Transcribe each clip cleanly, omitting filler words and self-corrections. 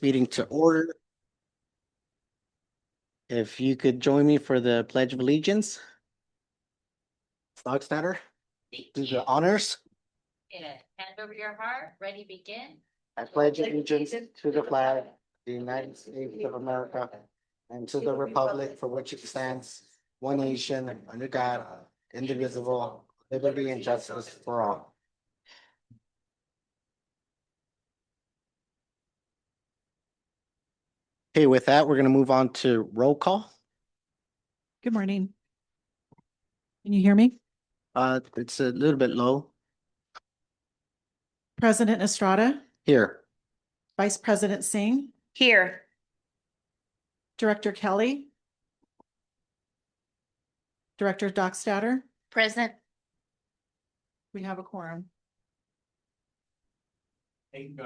this meeting to order. If you could join me for the Pledge of Allegiance. Stockstatter, do the honors. Hand over your heart, ready, begin. I pledge allegiance to the flag of the United States of America and to the republic for which it stands, one nation, under God, indivisible, liberty and justice for all. Okay, with that, we're going to move on to roll call. Good morning. Can you hear me? It's a little bit low. President Estrada, Here. Vice President Singh, Here. Director Kelly, Director Dockstader. Present. We have a quorum. I think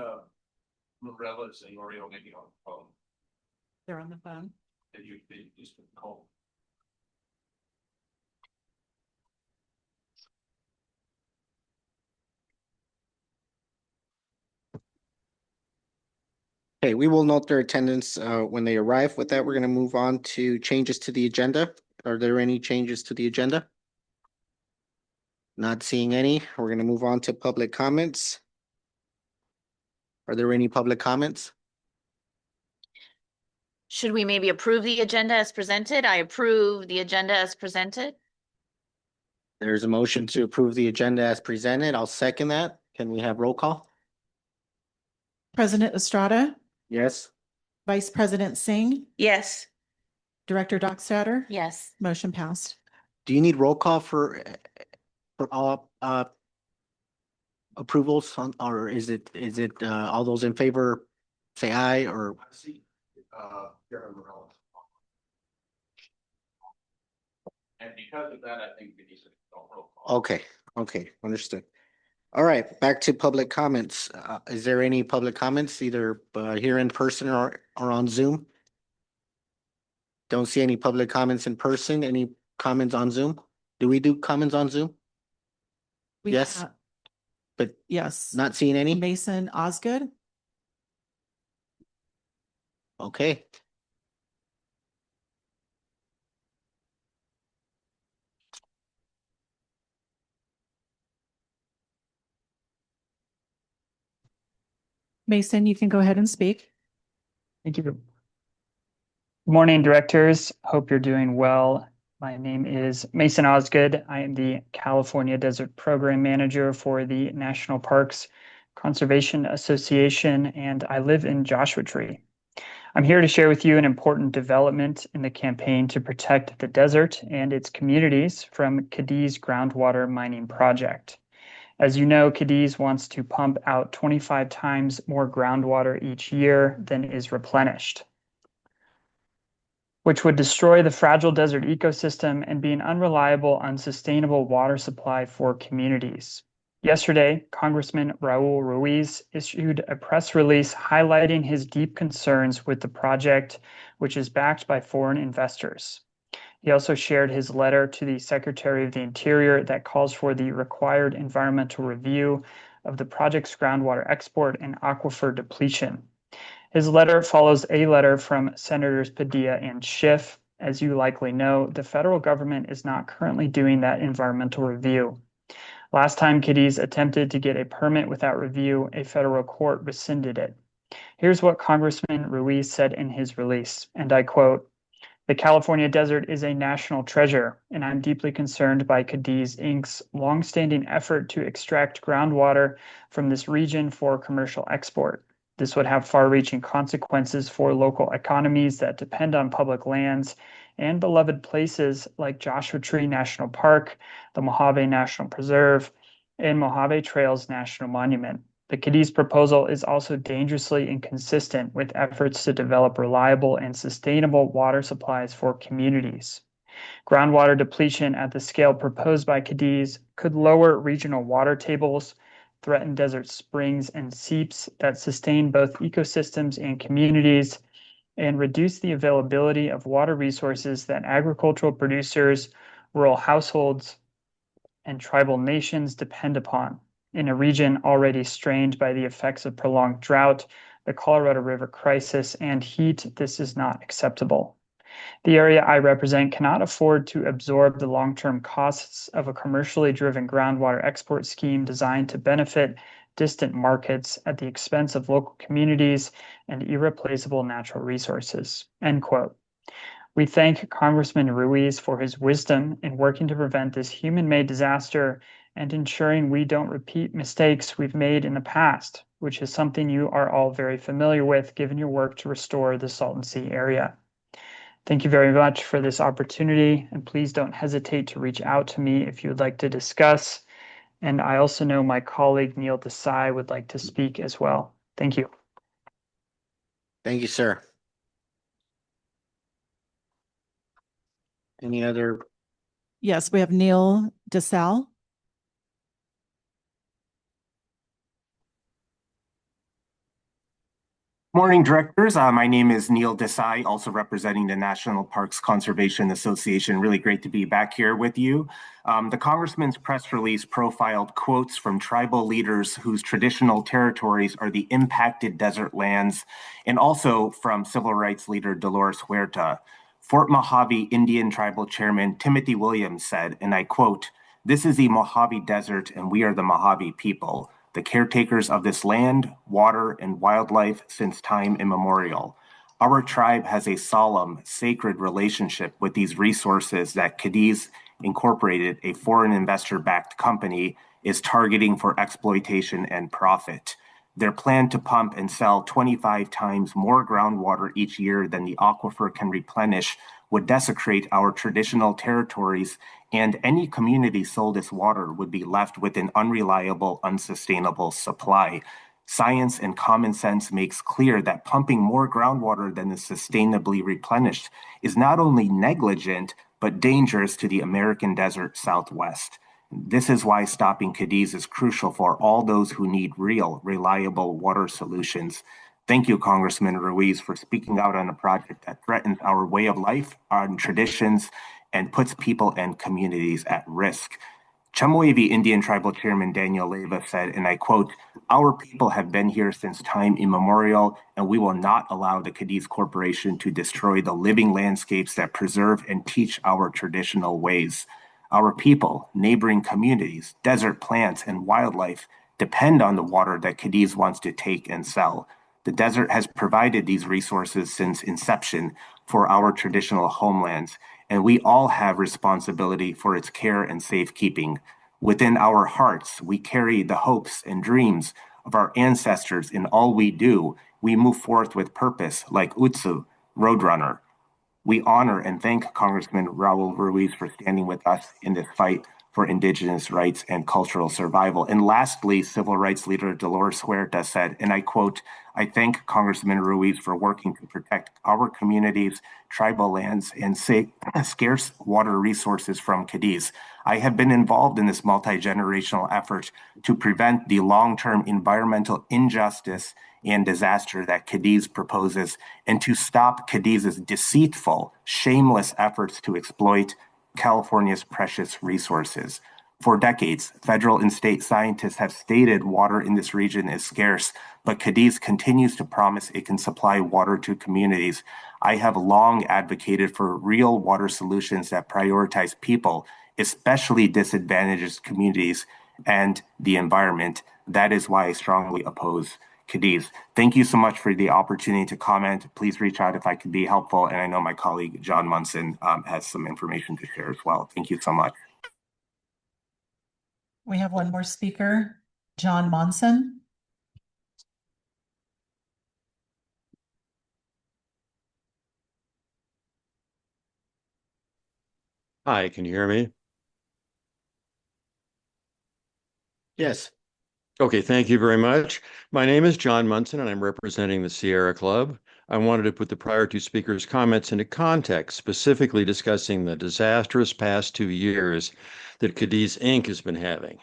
Morella's and L'Oreal maybe on the phone. They're on the phone. That you just call. Okay, we will note their attendance when they arrive. With that, we're going to move on to changes to the agenda. Are there any changes to the agenda? Not seeing any. We're going to move on to public comments. Are there any public comments? Should we maybe approve the agenda as presented? I approve the agenda as presented. There's a motion to approve the agenda as presented. I'll second that. Can we have roll call? President Estrada, Yes. Vice President Singh, Yes. Director Dockstader. Yes. Motion passed. Do you need roll call for all approvals on, or is it all those in favor say aye or? I see, Karen Morella. And because of that, I think we need to don't roll call. Okay, understood. All right, back to public comments. Is there any public comments either here in person or on Zoom? Don't see any public comments in person. Any comments on Zoom? Do we do comments on Zoom? We Yes. have- But Yes. not seeing any? Mason Osgood. Okay. Mason, you can go ahead and speak. Thank you. Good morning, directors. Hope you're doing well. My name is Mason Osgood. I am the California Desert Program Manager for the National Parks Conservation Association, and I live in Joshua Tree. I'm here to share with you an important development in the campaign to protect the desert and its communities from Cadiz groundwater mining project. As you know, Cadiz wants to pump out 25 times more groundwater each year than is replenished, which would destroy the fragile desert ecosystem and be an unreliable, unsustainable water supply for communities. Yesterday, Congressman Raul Ruiz issued a press release highlighting his deep concerns with the project, which is backed by foreign investors. He also shared his letter to the Secretary of the Interior that calls for the required environmental review of the project's groundwater export and aquifer depletion. His letter follows a letter from Senators Padilla and Schiff. As you likely know, the federal government is not currently doing that environmental review. Last time Cadiz attempted to get a permit without review, a federal court rescinded it. Here's what Congressman Ruiz said in his release, and I quote, "The California desert is a national treasure, and I'm deeply concerned by Cadiz Inc.'s longstanding effort to extract groundwater from this region for commercial export. This would have far-reaching consequences for local economies that depend on public lands and beloved places like Joshua Tree National Park, the Mojave National Preserve, and Mojave Trails National Monument. The Cadiz proposal is also dangerously inconsistent with efforts to develop reliable and sustainable water supplies for communities. Groundwater depletion at the scale proposed by Cadiz could lower regional water tables, threaten desert springs and seeps that sustain both ecosystems and communities, and reduce the availability of water resources that agricultural producers, rural households, and tribal nations depend upon in a region already strained by the effects of prolonged drought, the Colorado River crisis, and heat. This is not acceptable. The area I represent cannot afford to absorb the long-term costs of a commercially driven groundwater export scheme designed to benefit distant markets at the expense of local communities and irreplaceable natural resources." End quote. We thank Congressman Ruiz for his wisdom in working to prevent this human-made disaster and ensuring we don't repeat mistakes we've made in the past, which is something you are all very familiar with given your work to restore the Salton Sea area. Thank you very much for this opportunity, and please don't hesitate to reach out to me if you would like to discuss. And I also know my colleague Neil Desai would like to speak as well. Thank you. Thank you, sir. Any other? Yes, we have Neil DeSalle. Morning, directors. My name is Neil Desai, also representing the National Parks Conservation Association. Really great to be back here with you. The Congressman's press release profiled quotes from tribal leaders whose traditional territories are the impacted desert lands, and also from civil rights leader Dolores Huerta. Fort Mojave Indian Tribal Chairman Timothy Williams said, and I quote, "This is the Mojave Desert, and we are the Mojave people, the caretakers of this land, water, and wildlife since time immemorial. Our tribe has a solemn, sacred relationship with these resources that Cadiz Incorporated, a foreign investor-backed company, is targeting for exploitation and profit. Their plan to pump and sell 25 times more groundwater each year than the aquifer can replenish would desecrate our traditional territories, and any community sold this water would be left with an unreliable, unsustainable supply. Science and common sense makes clear that pumping more groundwater than is sustainably replenished is not only negligent, but dangerous to the American desert Southwest. This is why stopping Cadiz is crucial for all those who need real, reliable water solutions. Thank you, Congressman Ruiz, for speaking out on a project that threatens our way of life, our traditions, and puts people and communities at risk." Chemehuevi Indian Tribal Chairman Daniel Leyva said, and I quote, "Our people have been here since time immemorial, and we will not allow the Cadiz Corporation to destroy the living landscapes that preserve and teach our traditional ways. Our people, neighboring communities, desert plants, and wildlife depend on the water that Cadiz wants to take and sell. The desert has provided these resources since inception for our traditional homelands, and we all have responsibility for its care and safekeeping. Within our hearts, we carry the hopes and dreams of our ancestors in all we do. We move forth with purpose, like Utsu, Roadrunner. We honor and thank Congressman Raul Ruiz for standing with us in this fight for Indigenous rights and cultural survival." And lastly, civil rights leader Dolores Huerta said, and I quote, "I thank Congressman Ruiz for working to protect our communities, tribal lands, and scarce water resources from Cadiz. I have been involved in this multi-generational effort to prevent the long-term environmental injustice and disaster that Cadiz proposes, and to stop Cadiz's deceitful, shameless efforts to exploit California's precious resources. For decades, federal and state scientists have stated water in this region is scarce, but Cadiz continues to promise it can supply water to communities. I have long advocated for real water solutions that prioritize people, especially disadvantaged communities, and the environment. That is why I strongly oppose Cadiz. Thank you so much for the opportunity to comment. Please reach out if I could be helpful. And I know my colleague, John Munson, has some information to share as well. Thank you so much. We have one more speaker, John Monson. Hi, can you hear me? Yes. Okay, thank you very much. My name is John Munson, and I'm representing the Sierra Club. I wanted to put the prior two speakers' comments into context, specifically discussing the disastrous past 2 years that Cadiz Inc. has been having.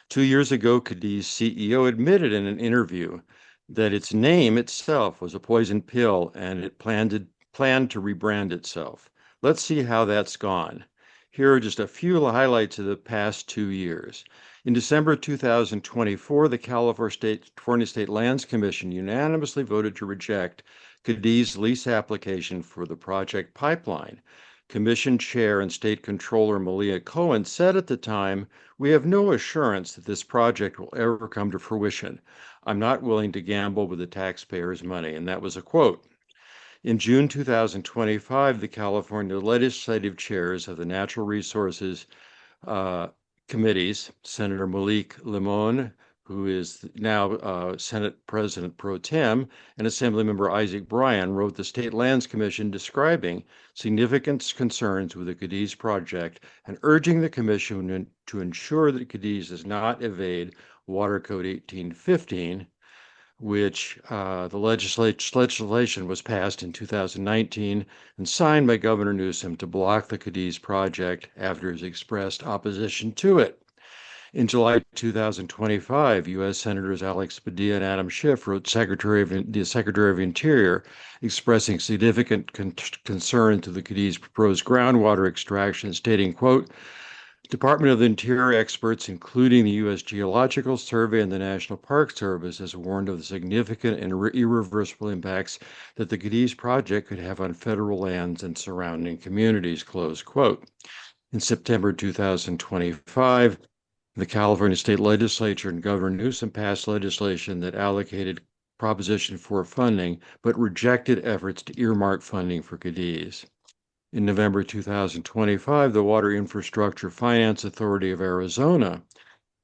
2 years ago, Cadiz CEO admitted in an interview that its name itself was a poison pill, and it planned to rebrand itself. Let's see how that's gone. Here are just a few highlights of the past 2 years. In December 2024, the California State Lands Commission unanimously voted to reject Cadiz lease application for the project pipeline. Commission Chair and State Controller Malia Cohen said at the time, "We have no assurance that this project will ever come to fruition. I'm not willing to gamble with the taxpayers' money." And that was a quote. In June 2025, the California legislative chairs of the Natural Resources committees, Senator Malik Limon, who is now Senate President Pro Tem, and Assemblymember Isaac Bryan wrote the State Lands Commission describing significant concerns with the Cadiz project and urging the commission to ensure that Cadiz does not evade Water Code 1815, which the legislation was passed in 2019 and signed by Governor Newsom to block the Cadiz project after his expressed opposition to it. In July 2025, U.S. Senators Alex Padilla and Adam Schiff wrote the Secretary of Interior expressing significant concern to the Cadiz proposed groundwater extraction, stating, quote, "Department of the Interior experts, including the U.S. Geological Survey and the National Park Service, has warned of the significant and irreversible impacts that the Cadiz project could have on federal lands and surrounding communities," close quote. In September 2025, the California State Legislature and Governor Newsom passed legislation that allocated Proposition 4 funding, but rejected efforts to earmark funding for Cadiz. In November 2025, the Water Infrastructure Finance Authority of Arizona,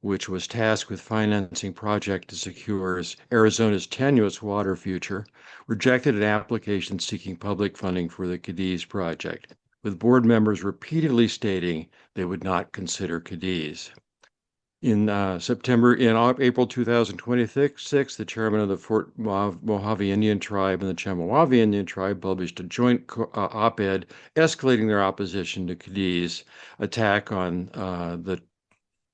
which was tasked with financing project to secure Arizona's tenuous water future, rejected an application seeking public funding for the Cadiz project, with board members repeatedly stating they would not consider Cadiz. In April 2026, the chairman of the Fort Mojave Indian Tribe and the Chemehuevi Indian Tribe published a joint op-ed escalating their opposition to Cadiz attack on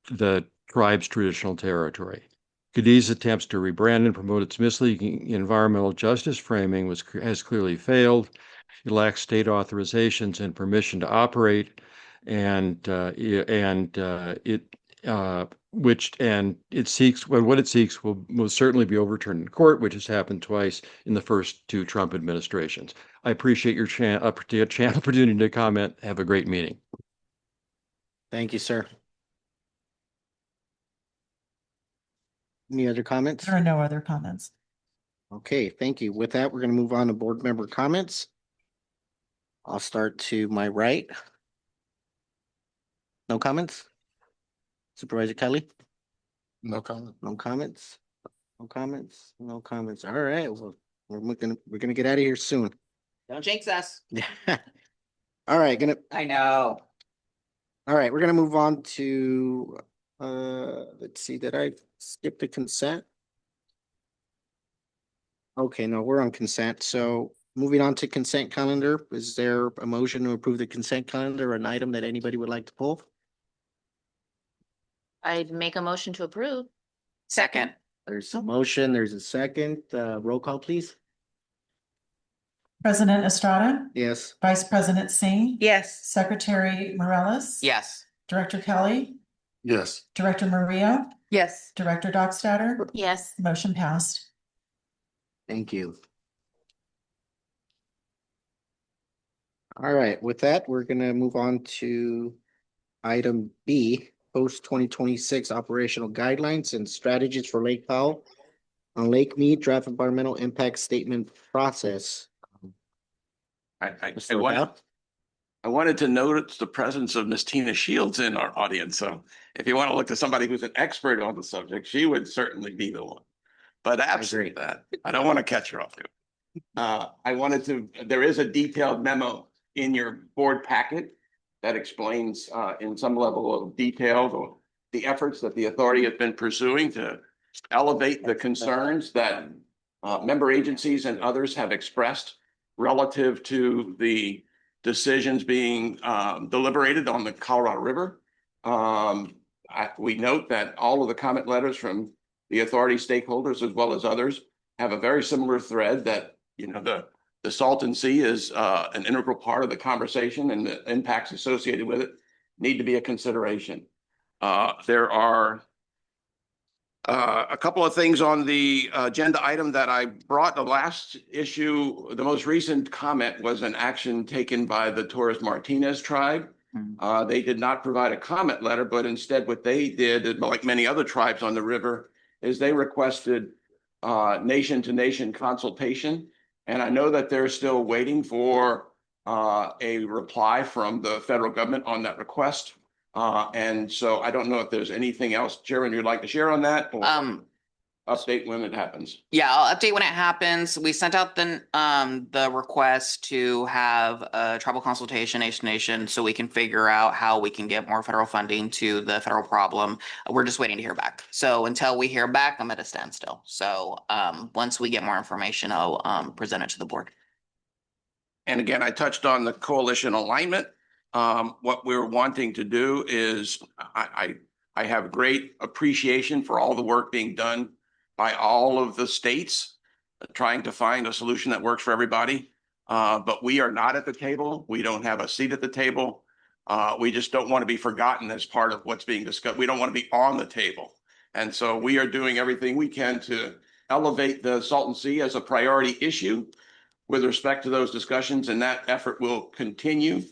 the tribe's traditional territory. Cadiz attempts to rebrand and promote its misleading environmental justice framing has clearly failed. It lacks state authorizations and permission to operate, and what it seeks will most certainly be overturned in court, which has happened twice in the first two Trump administrations. I appreciate your opportunity to comment. Have a great meeting. Thank you, sir. Any other comments? There are no other comments. Okay, thank you. With that, we're going to move on to board member comments. I'll start to my right. No comments? Supervisor Kelly? No comment. No comments? No comments? No comments. All right, well, we're gonna get out of here soon. Don't jinx us. All right, I know. all right, we're gonna move on to let's see, did I skip the consent? Okay, no, we're on consent. So moving on to consent calendar, is there a motion to approve the consent calendar, an item that anybody would like to pull? I'd make a motion to approve. Second. There's a motion, there's a second, roll call, please. President Estrada, Yes. Vice President Singh, Yes. Secretary Morales. Yes. Director Kelly, Yes. Director Maria, Yes. Director Dockstader. Yes. Motion passed. Thank you. All right, with that, we're gonna move on to item B, post 2026 operational guidelines and strategies for Lake Powell on Lake Mead draft environmental impact statement process. I wanted to notice the presence of Miss Tina Shields in our audience. So if you want to look to somebody who's an expert on the subject, she would certainly be the one. But absent that, I don't want to catch her off guard. There is a detailed memo in your board packet that explains in some level of detail the efforts that the authority has been pursuing to elevate the concerns that member agencies and others have expressed relative to the decisions being deliberated on the Colorado River. We note that all of the comment letters from the authority stakeholders as well as others have a very similar thread that, the Salton Sea is an integral part of the conversation, and the impacts associated with it need to be a consideration. There are A couple of things on the agenda item that I brought. The last issue, the most recent comment was an action taken by the Torres Martinez tribe. They did not provide a comment letter, but instead what they did, like many other tribes on the river, is they requested nation-to-nation consultation. And I know that they're still waiting for a reply from the federal government on that request. And so I don't know if there's anything else, Chairman, you'd like to share on that, or update when it happens. Yeah, I'll update when it happens. We sent out the request to have a tribal consultation, nation to nation, so we can figure out how we can get more federal funding to the federal problem. We're just waiting to hear back. So until we hear back, I'm at a standstill. So once we get more information, I'll present it to the board. And again, I touched on the coalition alignment. What we're wanting to do is I have great appreciation for all the work being done by all of the states trying to find a solution that works for everybody. But we are not at the table. We don't have a seat at the table. We just don't want to be forgotten as part of what's being discussed. We don't want to be on the table. And so we are doing everything we can to elevate the Salton Sea as a priority issue with respect to those discussions, and that effort will continue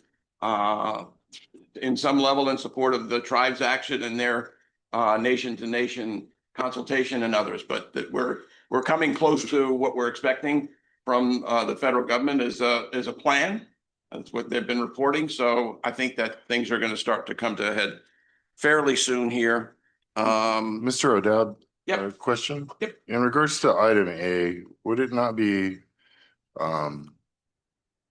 in some level in support of the tribe's action and their nation-to-nation consultation and others. But that we're coming close to what we're expecting from the federal government is a plan. That's what they've been reporting. So I think that things are going to start to come to a head fairly soon here. Mr. O'Dowd, Yep. a question? Yep. In regards to item A, would it not be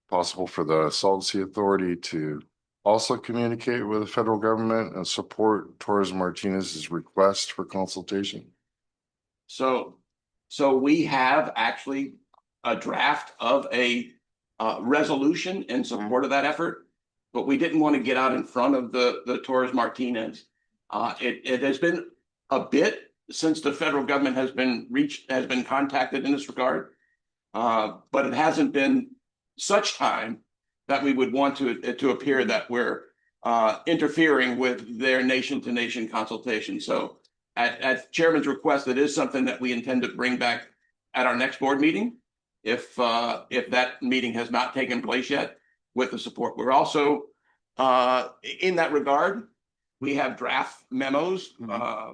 possible for the Salton Sea Authority to also communicate with the federal government and support Torres Martinez's request for consultation? So we have actually a draft of a resolution in support of that effort, but we didn't want to get out in front of the Torres Martinez. It has been a bit since the federal government has been contacted in this regard, but it hasn't been such time that we would want to appear that we're interfering with their nation-to-nation consultation. So at Chairman's request, it is something that we intend to bring back at our next board meeting if that meeting has not taken place yet with the support. We're also in that regard, we have draft memos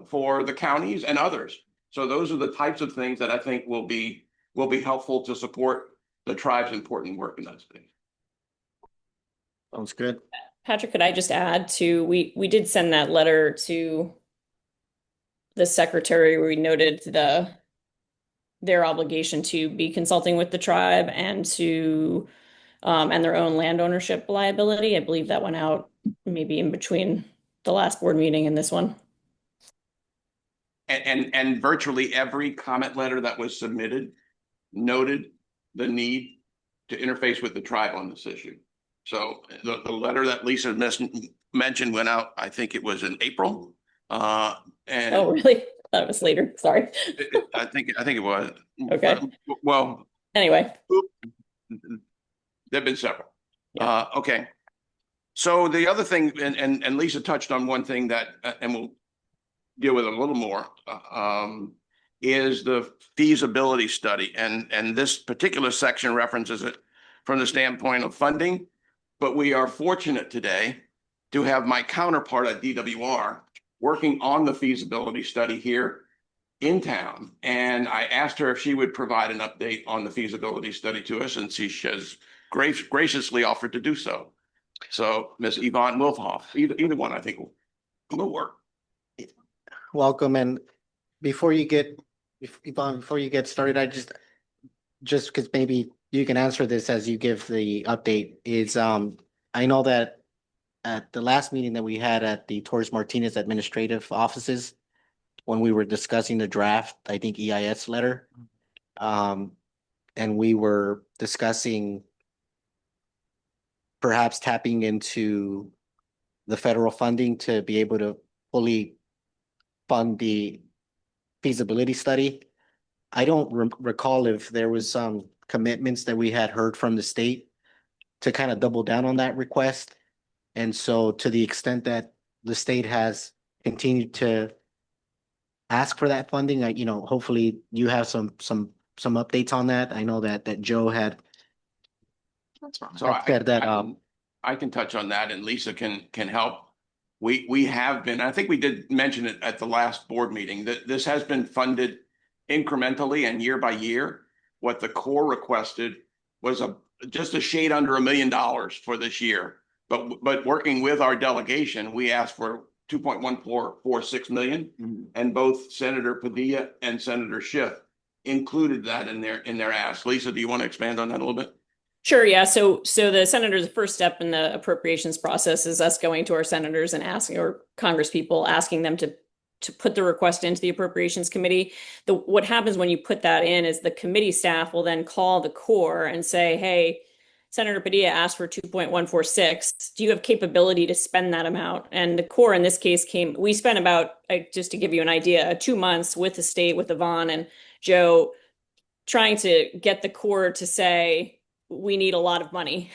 for the counties and others. So those are the types of things that I think will be helpful to support the tribe's important work in that space. Sounds good. Patrick, could I just add to, we did send that letter to the secretary where we noted their obligation to be consulting with the tribe and to and their own land ownership liability. I believe that went out maybe in between the last board meeting and this one. And virtually every comment letter that was submitted noted the need to interface with the tribe on this issue. So the letter that Lisa mentioned went out, I think it was in April. And Oh, really? That was later. Sorry. I think it was. Okay. Well, Anyway. there've been several. Yeah. Okay. So the other thing, and Lisa touched on one thing that, and we'll deal with it a little more, is the feasibility study. And this particular section references it from the standpoint of funding. But we are fortunate today to have my counterpart at DWR working on the feasibility study here in town. And I asked her if she would provide an update on the feasibility study to us, and she has graciously offered to do so. So Ms. Yvonne Wilfhoff, either one I think will work. Welcome. And before you get, Yvonne, before you get started, I just because maybe you can answer this as you give the update is, I know that at the last meeting that we had at the Torres Martinez administrative offices, when we were discussing the draft, I think EIS letter, and we were discussing perhaps tapping into the federal funding to be able to fully fund the feasibility study. I don't recall if there was some commitments that we had heard from the state to kind of double down on that request. And so to the extent that the state has continued to ask for that funding? Hopefully you have some updates on that. I know that Joe had So said that, I can touch on that and Lisa can help. We have been, I think we did mention it at the last board meeting, that this has been funded incrementally and year by year. What the Corps requested was just a shade under $1 million for this year. But working with our delegation, we asked for 2.1446 million, and both Senator Padilla and Senator Schiff included that in their ask. Lisa, do you want to expand on that a little bit? Sure, yeah. So the senators, the first step in the appropriations process is us going to our senators and asking, or Congress people asking them to put the request into the appropriations committee. What happens when you put that in is the committee staff will then call the Corps and say, hey, Senator Padilla asked for 2.146. Do you have capability to spend that amount? And the Corps in this case we spent about, just to give you an idea, 2 months with the state, with Yvonne and Joe, trying to get the Corps to say, we need a lot of money,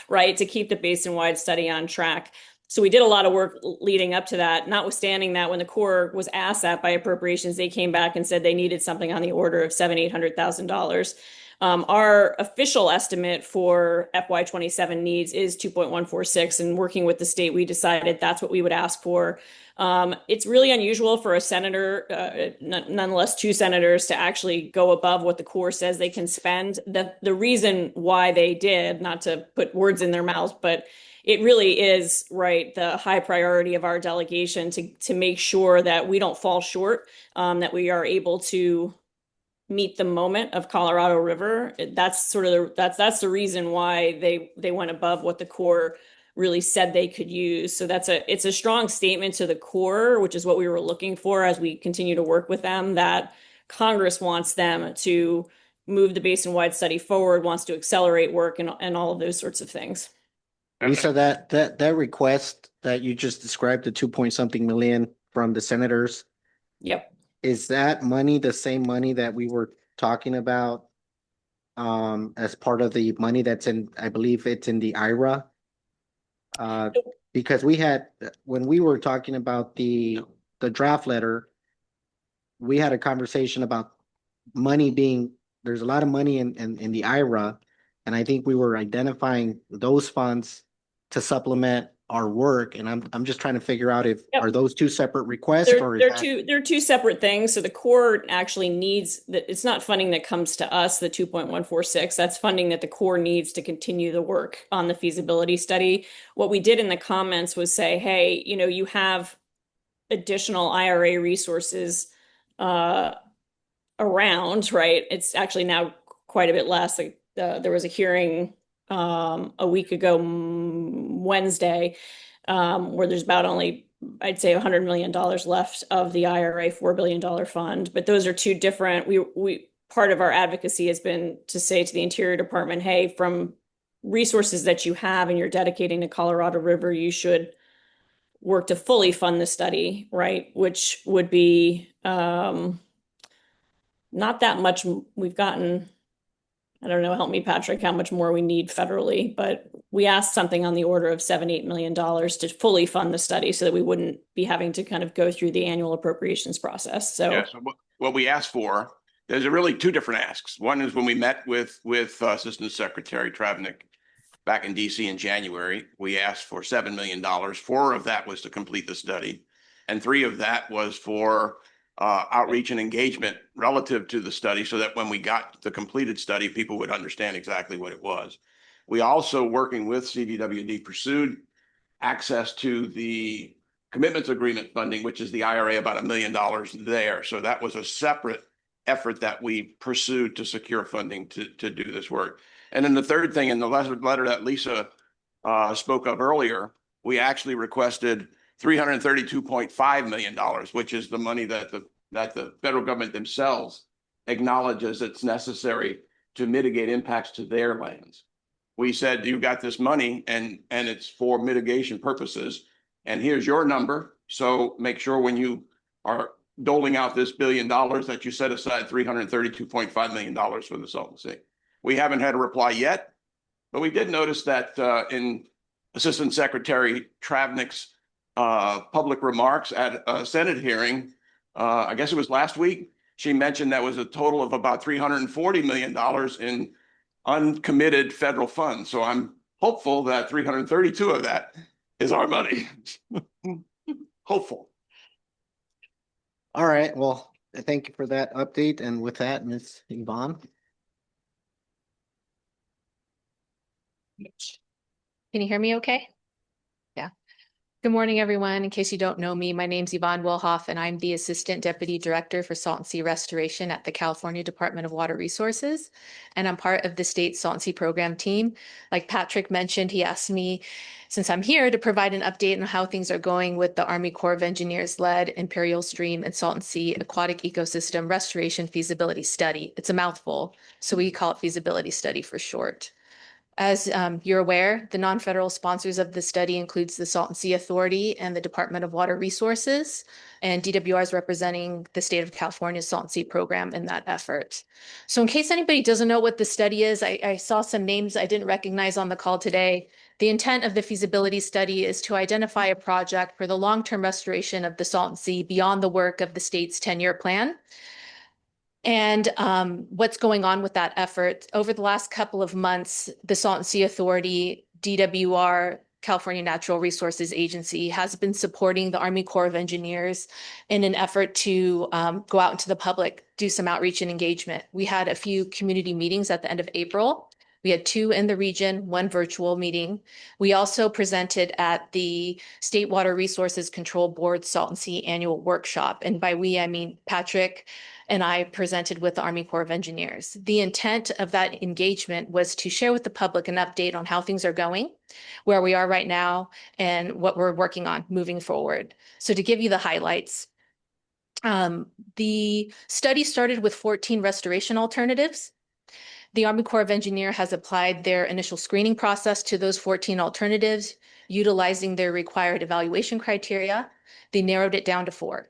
right, to keep the basin-wide study on track. So we did a lot of work leading up to that, notwithstanding that when the Corps was asked that by appropriations, they came back and said they needed something on the order of $700,000-800,000. Our official estimate for FY27 needs is 2.146, and working with the state, we decided that's what we would ask for. It's really unusual for a senator, nonetheless 2 senators, to actually go above what the Corps says they can spend. The reason why they did, not to put words in their mouths, but it really is, right, the high priority of our delegation to make sure that we don't fall short, that we are able to meet the moment of Colorado River. That's sort of that's the reason why they went above what the Corps really said they could use. So it's a strong statement to the Corps, which is what we were looking for as we continue to work with them, that Congress wants them to move the basin-wide study forward, wants to accelerate work and all of those sorts of things. Lisa, that request that you just described, the 2 million from the senators. Yep. Is that money the same money that we were talking about as part of the money that's in, I believe it's in the IRA? Because when we were talking about the draft letter, we had a conversation about there's a lot of money in the IRA, and I think we were identifying those funds to supplement our work, and I'm just trying to figure out if are those 2 separate requests they're two separate things. So the Corps actually needs that. It's not funding that comes to us, the 2.146. That's funding that the Corps needs to continue the work on the feasibility study. What we did in the comments was say, hey, you have additional IRA resources around, right? It's actually now quite a bit less. There was a hearing a week ago, Wednesday, where there's about only, I'd say, $100 million left of the IRA $4 billion fund. But those are 2 different. Part of our advocacy has been to say to the Interior Department, hey, from resources that you have and you're dedicating to Colorado River, you should work to fully fund the study, right? Which would be not that much. We've gotten, I don't know, help me, Patrick, how much more we need federally, but we asked something on the order of $7-8 million to fully fund the study so that we wouldn't be having to kind of go through the annual appropriations process. So what we asked for, there's really 2 different asks. One is when we met with Assistant Secretary Travnik back in DC in January, we asked for $7 million. 4 of that was to complete the study, and 3 of that was for outreach and engagement relative to the study, so that when we got the completed study, people would understand exactly what it was. We also, working with CDWD, pursued access to the commitments agreement funding, which is the IRA, about $1 million there. So that was a separate effort that we pursued to secure funding to do this work. And then the third thing, in the letter that Lisa spoke of earlier, we actually requested $332.5 million, which is the money that the federal government themselves acknowledges it's necessary to mitigate impacts to their lands. We said, you got this money and it's for mitigation purposes, and here's your number. So make sure when you are doling out this $1 billion that you set aside $332.5 million for the Salton Sea. We haven't had a reply yet, but we did notice that in Assistant Secretary Travnik's public remarks at a Senate hearing, I guess it was last week, she mentioned that was a total of about $340 million in uncommitted federal funds. So I'm hopeful that 332 of that is our money. Hopeful. All right, well, thank you for that update. And with that, Ms. Yvonne. Can you hear me okay? Yeah. Good morning, everyone. In case you don't know me, my name's Yvonne Wilhoff, and I'm the Assistant Deputy Director for Salton Sea Restoration at the California Department of Water Resources. And I'm part of the state Salton Sea program team. Like Patrick mentioned, he asked me, since I'm here, to provide an update on how things are going with the Army Corps of Engineers led Imperial Stream and Salton Sea Aquatic Ecosystem Restoration Feasibility Study. It's a mouthful, so we call it feasibility study for short. As you're aware, the non-federal sponsors of the study includes the Salton Sea Authority and the Department of Water Resources, and DWR is representing the state of California's Salton Sea program in that effort. So in case anybody doesn't know what the study is, I saw some names I didn't recognize on the call today. The intent of the feasibility study is to identify a project for the long-term restoration of the Salton Sea beyond the work of the state's 10-year plan. And what's going on with that effort. Over the last couple of months, the Salton Sea Authority, DWR, California Natural Resources Agency, has been supporting the Army Corps of Engineers in an effort to go out into the public, do some outreach and engagement. We had a few community meetings at the end of April. We had 2 in the region, 1 virtual meeting. We also presented at the State Water Resources Control Board Salton Sea Annual Workshop. And by we, I mean Patrick and I presented with the Army Corps of Engineers. The intent of that engagement was to share with the public an update on how things are going, where we are right now, and what we're working on moving forward. So to give you the highlights, the study started with 14 restoration alternatives. The Army Corps of Engineers has applied their initial screening process to those 14 alternatives, utilizing their required evaluation criteria. They narrowed it down to 4.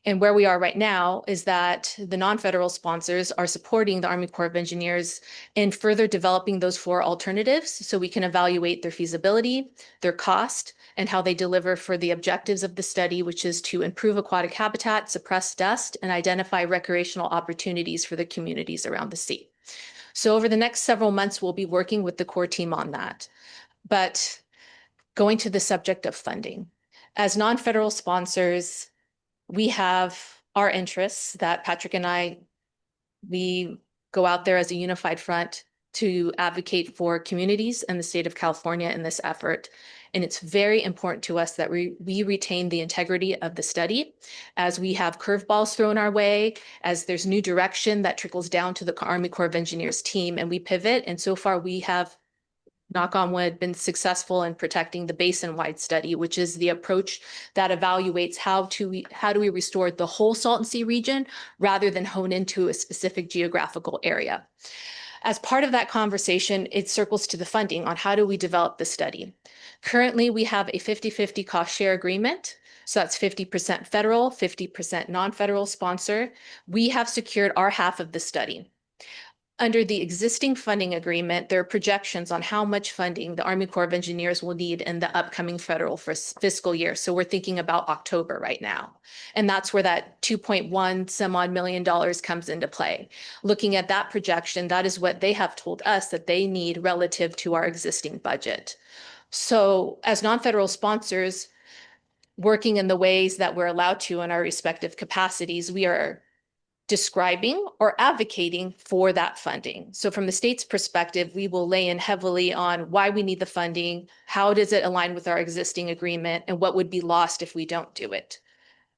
And where we are right now is that the non-federal sponsors are supporting the Army Corps of Engineers in further developing those 4 alternatives so we can evaluate their feasibility, their cost, and how they deliver for the objectives of the study, which is to improve aquatic habitat, suppress dust, and identify recreational opportunities for the communities around the sea. So over the next several months, we'll be working with the core team on that. But going to the subject of funding, as non-federal sponsors, we have our interests that Patrick and I, we go out there as a unified front to advocate for communities in the state of California in this effort. And it's very important to us that we retain the integrity of the study as we have curveballs thrown our way, as there's new direction that trickles down to the Army Corps of Engineers team, and we pivot. And so far we have, knock on wood, been successful in protecting the basin-wide study, which is the approach that evaluates how do we restore the whole Salton Sea region rather than hone into a specific geographical area. As part of that conversation, it circles to the funding on how do we develop the study. Currently, we have a 50-50 cost share agreement. So that's 50% federal, 50% non-federal sponsor. We have secured our half of the study. Under the existing funding agreement, there are projections on how much funding the Army Corps of Engineers will need in the upcoming federal fiscal year. So we're thinking about October right now. And that's where that 2.1 some odd million dollars comes into play. Looking at that projection, that is what they have told us that they need relative to our existing budget. So as non-federal sponsors, working in the ways that we're allowed to in our respective capacities, we are describing or advocating for that funding. So from the state's perspective, we will lay in heavily on why we need the funding, how does it align with our existing agreement, and what would be lost if we don't do it.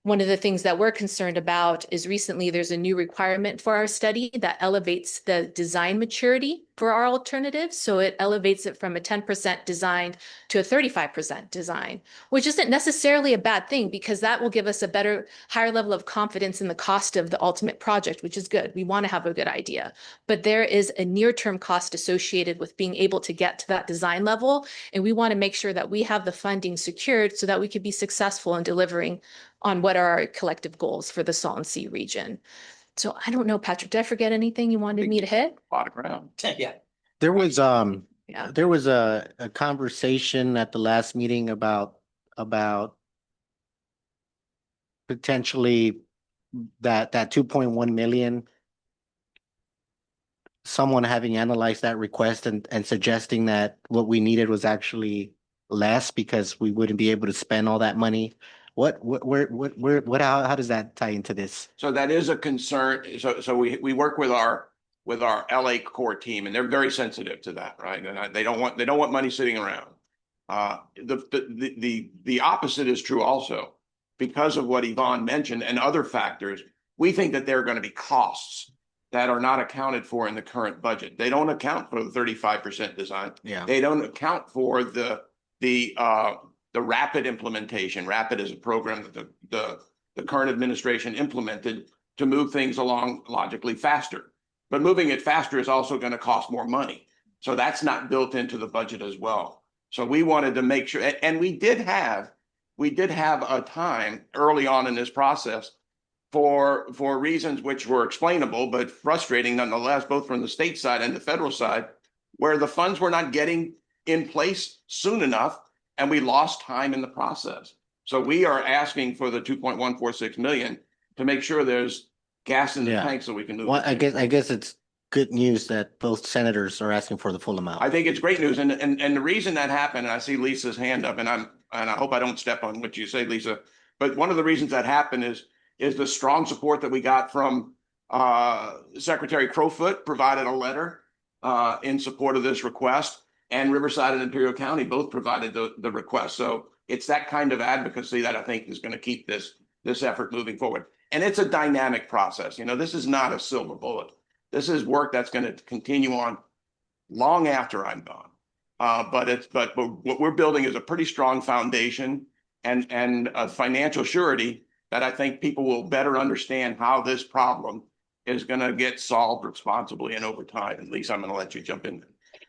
One of the things that we're concerned about is recently there's a new requirement for our study that elevates the design maturity for our alternatives. So it elevates it from a 10% design to a 35% design, which isn't necessarily a bad thing because that will give us a better, higher level of confidence in the cost of the ultimate project, which is good. We want to have a good idea. But there is a near-term cost associated with being able to get to that design level. And we want to make sure that we have the funding secured so that we could be successful in delivering on what are our collective goals for the Salton Sea region. So I don't know, Patrick, did I forget anything you wanted me to hit? A lot of ground. Yeah. There was Yeah. there was a conversation at the last meeting about potentially that 2.1 million, someone having analyzed that request and suggesting that what we needed was actually less because we wouldn't be able to spend all that money. How does that tie into this? So that is a concern. So we work with our LA core team, and they're very sensitive to that, right? And they don't want money sitting around. The opposite is true also, because of what Yvonne mentioned and other factors. We think that there are going to be costs that are not accounted for in the current budget. They don't account for the 35% design. Yeah. They don't account for the rapid implementation. Rapid is a program that the current administration implemented to move things along logically faster. But moving it faster is also going to cost more money. So that's not built into the budget as well. So we wanted to make sure, and we did have a time early on in this process for reasons which were explainable, but frustrating nonetheless, both from the state side and the federal side, where the funds were not getting in place soon enough, and we lost time in the process. So we are asking for the 2.146 million to make sure there's gas in the tank so we can move. Well, I guess it's good news that both senators are asking for the full amount. I think it's great news, and the reason that happened, and I see Lisa's hand up, and I hope I don't step on what you say, Lisa, but one of the reasons that happened is the strong support that we got from Secretary Crowfoot provided a letter in support of this request, and Riverside and Imperial County both provided the request. So it's that kind of advocacy that I think is going to keep this effort moving forward. And it's a dynamic process. You know, this is not a silver bullet. This is work that's going to continue on long after I'm gone. But what we're building is a pretty strong foundation and a financial surety that I think people will better understand how this problem is going to get solved responsibly and over time. At least I'm going to let you jump in.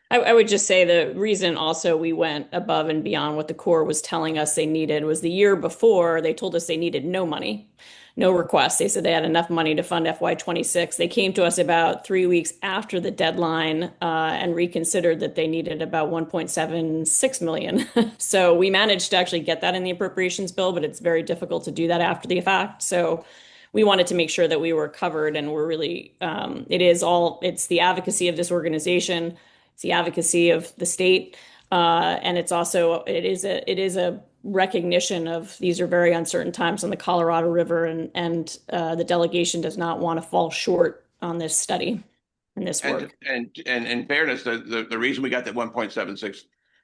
I would just say the reason also we went above and beyond what the Corps was telling us they needed was the year before they told us they needed no money, no requests. They said they had enough money to fund FY26. They came to us about 3 weeks after the deadline and reconsidered that they needed about 1.76 million. So we managed to actually get that in the appropriations bill, but it's very difficult to do that after the fact. So we wanted to make sure that we were covered, and we're really, it's the advocacy of this organization. It's the advocacy of the state, and it is a recognition of these are very uncertain times on the Colorado River, and the delegation does not want to fall short on this study and this work. And in fairness, the reason we got that 1.76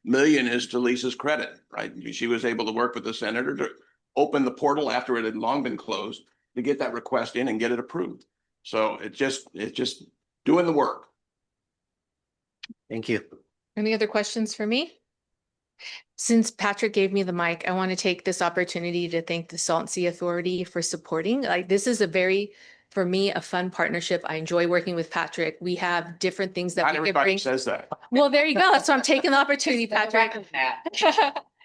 million is to Lisa's credit, right? She was able to work with the senator to open the portal after it had long been closed to get that request in and get it approved. So it's just doing the work. Thank you. Any other questions for me? Since Patrick gave me the mic, I want to take this opportunity to thank the Salton Sea Authority for supporting. Like, this is for me, a fun partnership. I enjoy working with Patrick. We have different things that Not we can everybody bring. says that. Well, there you go. So I'm taking the opportunity, Patrick.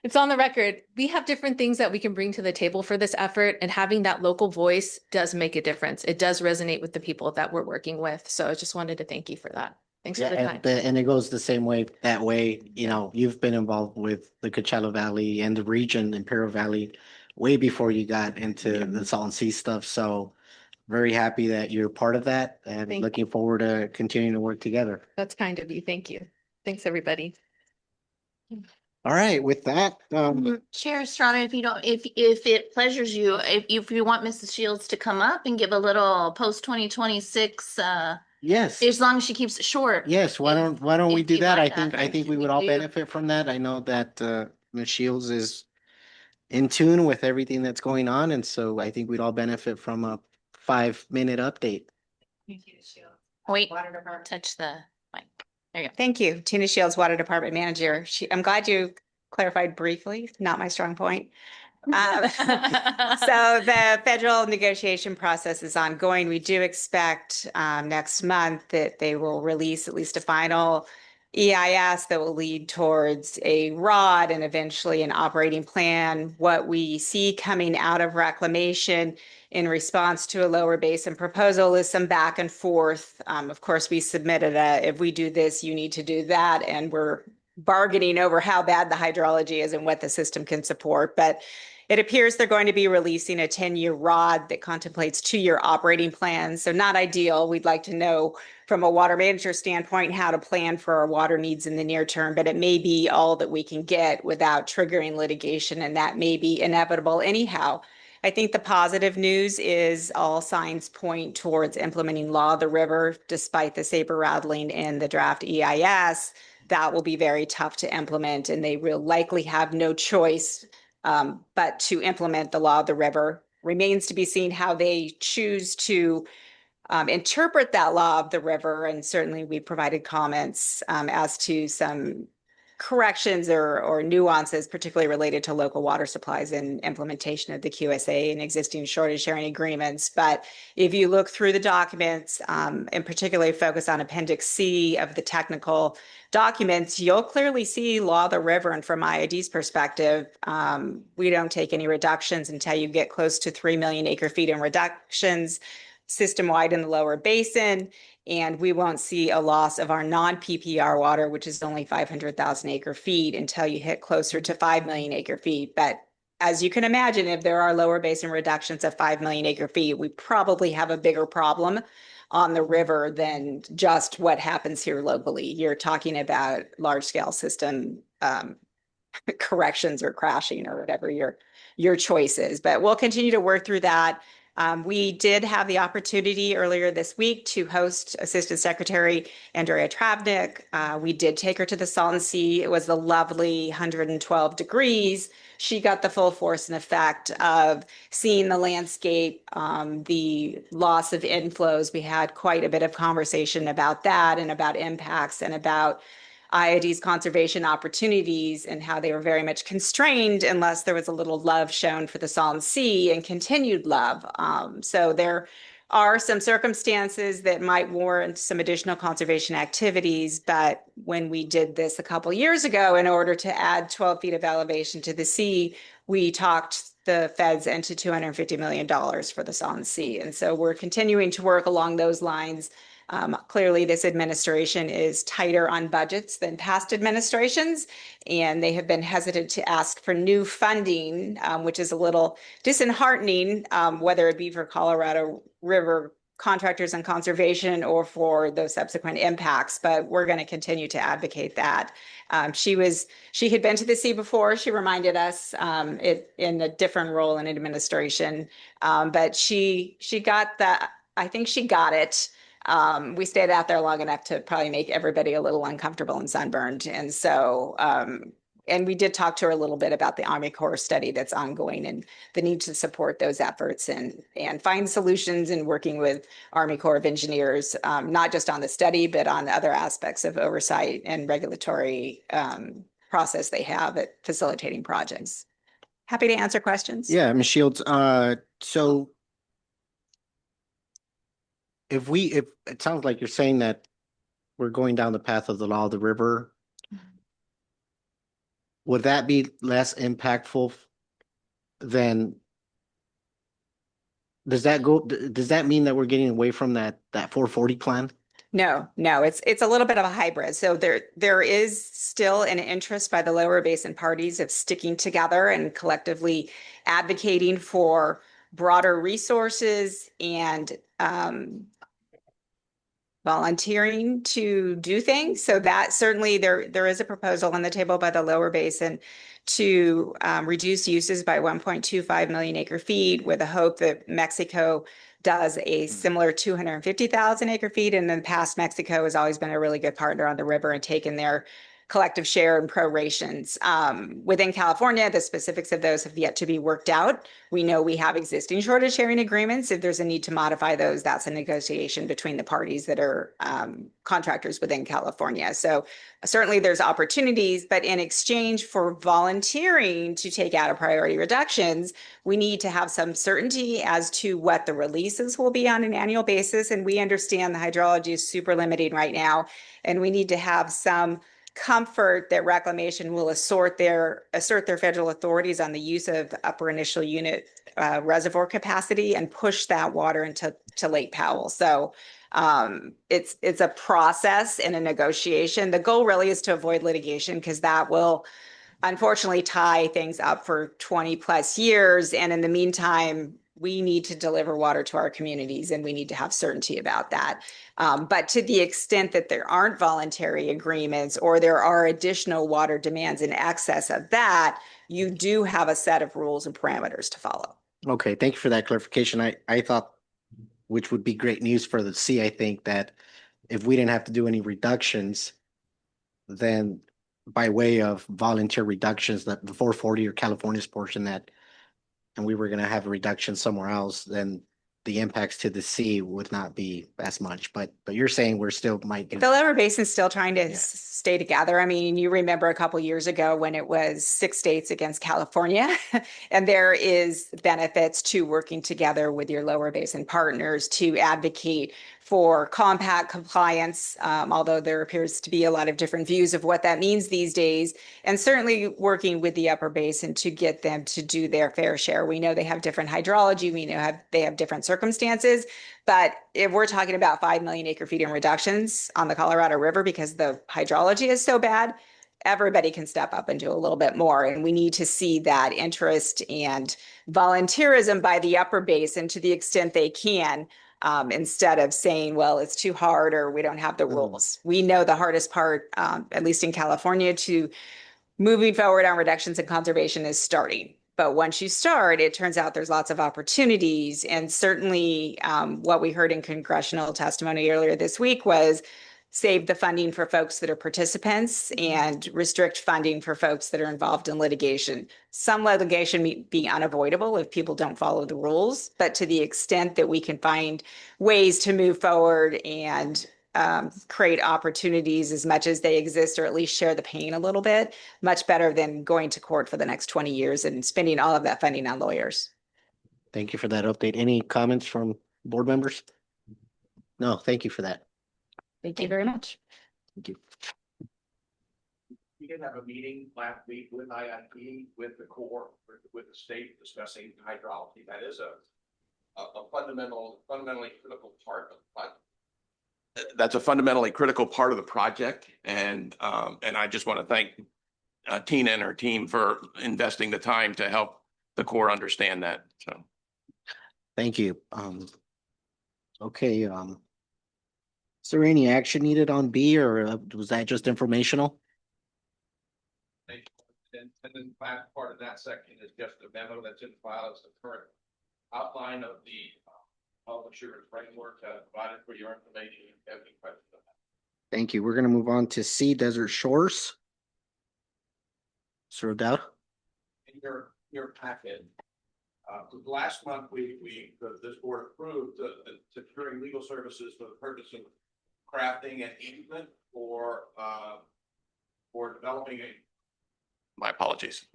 It's on the record. We have different things that we can bring to the table for this effort, and having that local voice does make a difference. It does resonate with the people that we're working with. So I just wanted to thank you for that. Thanks for the time. And it goes the same way. That way, you know, you've been involved with the Coachella Valley and the region, Imperial Valley, way before you got into the Salton Sea stuff. So very happy that you're part of that, and looking forward to continuing to work together. That's kind of you. Thank you. Thanks, everybody. All right, with that, Chair Estrada, if it pleasures you, if you want Mrs. Shields to come up and give a little post 2026, yes, as long as she keeps it short. yes. Why don't we if do you'd that? like I think we would all do. benefit from that. I know that Ms. Shields is in tune with everything that's going on, and so I think we'd all benefit from a 5-minute update. Wait, touch the mic. There you go. Thank you. Tina Shields, Water Department Manager. I'm glad you clarified briefly, not my strong point. So the federal negotiation process is ongoing. We do expect next month that they will release at least a final EIS that will lead towards a ROD and eventually an operating plan. What we see coming out of reclamation in response to a lower basin proposal is some back and forth. Of course, we submitted if we do this, you need to do that. And we're bargaining over how bad the hydrology is and what the system can support. But it appears they're going to be releasing a 10-year ROD that contemplates 2-year operating plans. So not ideal. We'd like to know from a water manager standpoint how to plan for our water needs in the near term, but it may be all that we can get without triggering litigation, and that may be inevitable anyhow. I think the positive news is all signs point towards implementing law of the river, despite the saber rattling in the draft EIS. That will be very tough to implement, and they will likely have no choice but to implement the law of the river. Remains to be seen how they choose to interpret that law of the river. And certainly we provided comments as to some corrections or nuances, particularly related to local water supplies and implementation of the QSA and existing shortage sharing agreements. But if you look through the documents, and particularly focus on Appendix C of the technical documents, you'll clearly see law of the river. And from IID's perspective, we don't take any reductions until you get close to 3 million acre feet in reductions system-wide in the lower basin, and we won't see a loss of our non-PPR water, which is only 500,000 acre feet, until you hit closer to 5 million acre feet. But as you can imagine, if there are lower basin reductions of 5 million acre feet, we probably have a bigger problem on the river than just what happens here locally. You're talking about large-scale system corrections or crashing or whatever your choice is. But we'll continue to work through that. We did have the opportunity earlier this week to host Assistant Secretary Andrea Travnik. We did take her to the Salton Sea. It was the lovely 112 degrees. She got the full force and effect of seeing the landscape, the loss of inflows. We had quite a bit of conversation about that and about impacts and about IID's conservation opportunities and how they were very much constrained unless there was a little love shown for the Salton Sea and continued love. So there are some circumstances that might warrant some additional conservation activities. But when we did this a couple years ago, in order to add 12 feet of elevation to the sea, we talked the feds into $250 million for the Salton Sea. And so we're continuing to work along those lines. Clearly, this administration is tighter on budgets than past administrations, and they have been hesitant to ask for new funding, which is a little disheartening, whether it be for Colorado River contractors and conservation or for those subsequent impacts. But we're going to continue to advocate that. She had been to the sea before. She reminded us in a different role in administration, but she got that. I think she got it. We stayed out there long enough to probably make everybody a little uncomfortable and sunburned. And so, and we did talk to her a little bit about the Army Corps study that's ongoing and the need to support those efforts and find solutions in working with Army Corps of Engineers, not just on the study, but on other aspects of oversight and regulatory process they have at facilitating projects. Happy to answer questions. Yeah, Ms. Shields, so if it sounds like you're saying that we're going down the path of the law of the river, would that be less impactful than, does that mean that we're getting away from that 440 plan? No, it's a little bit of a hybrid. So there is still an interest by the lower basin parties of sticking together and collectively advocating for broader resources and volunteering to do things. So that certainly there is a proposal on the table by the lower basin to reduce uses by 1.25 million acre feet, with a hope that Mexico does a similar 250,000 acre feet. And in the past, Mexico has always been a really good partner on the river and taken their collective share and prorations. Within California, the specifics of those have yet to be worked out. We know we have existing shortage sharing agreements. If there's a need to modify those, that's a negotiation between the parties that are contractors within California. So certainly there's opportunities, but in exchange for volunteering to take out a priority reductions, we need to have some certainty as to what the releases will be on an annual basis. And we understand the hydrology is super limiting right now, and we need to have some comfort that reclamation will assert their federal authorities on the use of upper initial unit reservoir capacity and push that water into Lake Powell. So It's a process and a negotiation. The goal really is to avoid litigation because that will unfortunately tie things up for 20 plus years. And in the meantime, we need to deliver water to our communities and we need to have certainty about that. But to the extent that there aren't voluntary agreements or there are additional water demands in excess of that, you do have a set of rules and parameters to follow. Okay, thank you for that clarification. I thought, which would be great news for the C, I think that if we didn't have to do any reductions, then by way of volunteer reductions, that the 440 or California's portion that, and we were gonna have a reduction somewhere else, then the impacts to the sea would not be as much. But you're saying we're still might. The lower basin's still trying to Yeah. stay together. I mean, you remember a couple years ago when it was 6 states against California, and there is benefits to working together with your lower basin partners to advocate for compact compliance, although there appears to be a lot of different views of what that means these days, and certainly working with the upper basin to get them to do their fair share. We know they have different hydrology, we know they have different circumstances, but if we're talking about 5 million acre feet in reductions on the Colorado River because the hydrology is so bad, everybody can step up and do a little bit more. And we need to see that interest and volunteerism by the upper basin to the extent they can, instead of saying, well, it's too hard or we don't have the rules. We know the hardest part, at least in California, to moving forward on reductions and conservation is starting. But once you start, it turns out there's lots of opportunities. And certainly what we heard in congressional testimony earlier this week was save the funding for folks that are participants and restrict funding for folks that are involved in litigation. Some litigation may be unavoidable if people don't follow the rules, but to the extent that we can find ways to move forward and create opportunities as much as they exist, or at least share the pain a little bit, much better than going to court for the next 20 years and spending all of that funding on lawyers. Thank you for that update. Any comments from board members? No, thank you for that. Thank you very much. Thank you. We did have a meeting last week with IIP, with the Corps, with the state discussing hydrology. That is a fundamentally critical part of the project. That's a fundamentally critical part of the project. And I just want to thank Tina and her team for investing the time to help the Corps understand that. So. Thank you. Okay, is there any action needed on B or was that just informational? And then the last part of that section is just a memo that's in the file as the current outline of the health insurance framework provided for your information. If you have any questions on that. Thank you. We're gonna move on to C, Desert Shores. Sir O'Dowd. In your packet, last month this board approved the securing legal services for the purpose of crafting an easement for developing a. My apologies.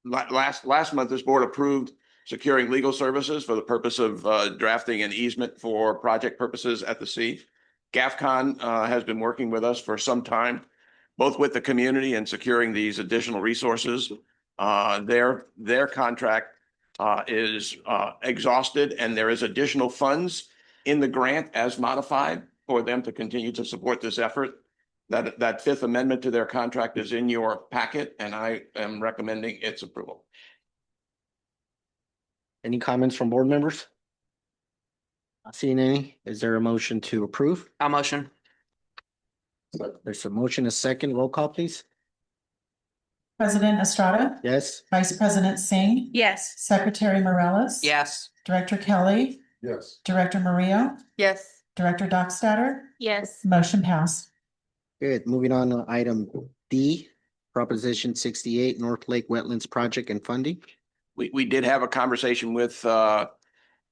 Last month, this board approved securing legal services for the purpose of drafting an easement for project purposes at the sea. GAFCON has been working with us for some time, both with the community and securing these additional resources. Their contract is exhausted, and there is additional funds in the grant as modified for them to continue to support this effort. That fifth amendment to their contract is in your packet, and I am recommending its approval. Any comments from board members? Not seeing any. Is there a motion to approve? I'll motion. There's a motion, a second. Roll call, please. President Estrada, Yes. Vice President Singh, Yes. Secretary Morales. Yes. Director Kelly, Yes. Director Murillo, Yes. Director Dockstader, Yes. motion passed. Good. Moving on to item D, Proposition 68, North Lake Wetlands Project and funding. We did have a conversation with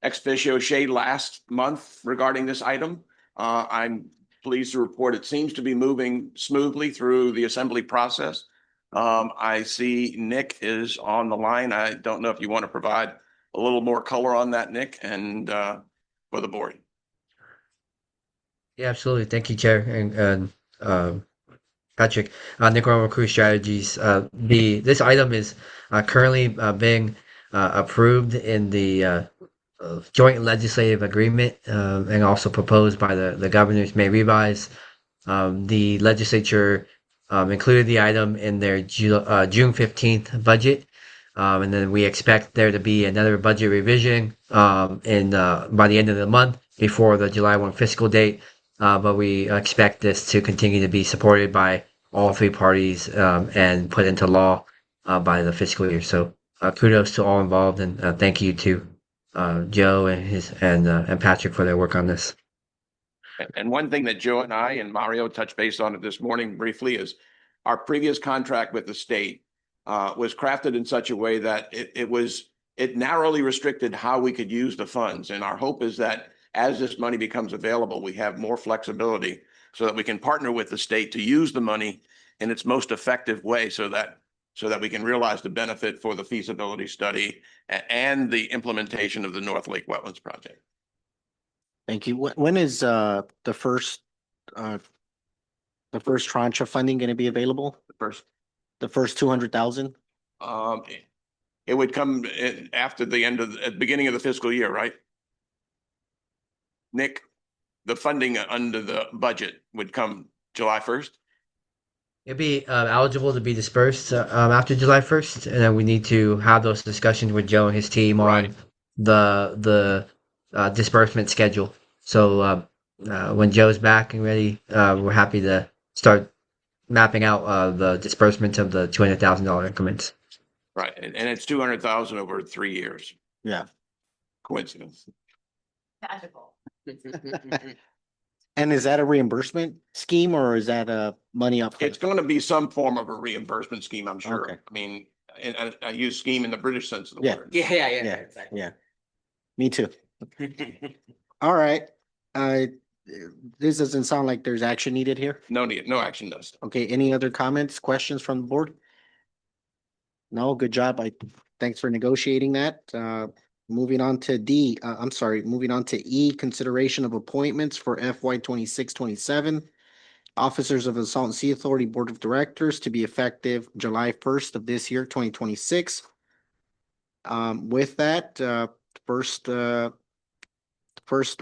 ex officio Shade last month regarding this item. I'm pleased to report it seems to be moving smoothly through the assembly process. I see Nick is on the line. I don't know if you want to provide a little more color on that, Nick, and for the board. Yeah, absolutely. Thank you, Chair and Patrick. Nick Roman, Crew Strategies. This item is currently being approved in the joint legislative agreement and also proposed by the governors may revise. The legislature included the item in their June 15th budget. And then we expect there to be another budget revision by the end of the month before the July 1 fiscal date. But we expect this to continue to be supported by all three parties and put into law by the fiscal year. So kudos to all involved, and thank you to Joe and Patrick for their work on this. And one thing that Joe and I and Mario touched base on it this morning briefly is our previous contract with the state was crafted in such a way that it narrowly restricted how we could use the funds. And our hope is that as this money becomes available, we have more flexibility so that we can partner with the state to use the money in its most effective way so that we can realize the benefit for the feasibility study and the implementation of the North Lake Wetlands Project. Thank you. When is the first tranche of funding going to be available? The first 200,000? It would come after at the beginning of the fiscal year, right? Nick, the funding under the budget would come July 1st? It'd be eligible to be dispersed after July 1st, and then we need to have those discussions with Joe and his team on the disbursement schedule. So when Joe's back and ready, we're happy to start mapping out the disbursement of the $200,000 increments. Right, and it's 200,000 over 3 years. Yeah. Coincidence. Magical. And is that a reimbursement scheme or is that a money up? It's going to be some form of a reimbursement scheme, I'm sure. Okay. I mean, and I use scheme in the British sense of the Yeah. word. Yeah. Exactly. Yeah. Me too. All right. This doesn't sound like there's action needed here. No action does. Okay, any other comments, questions from the board? No, good job. Thanks for negotiating that. Moving on to moving on to E, consideration of appointments for FY 26-27. Officers of the Salton Sea Authority Board of Directors to be effective July 1st of this year, 2026. With that, first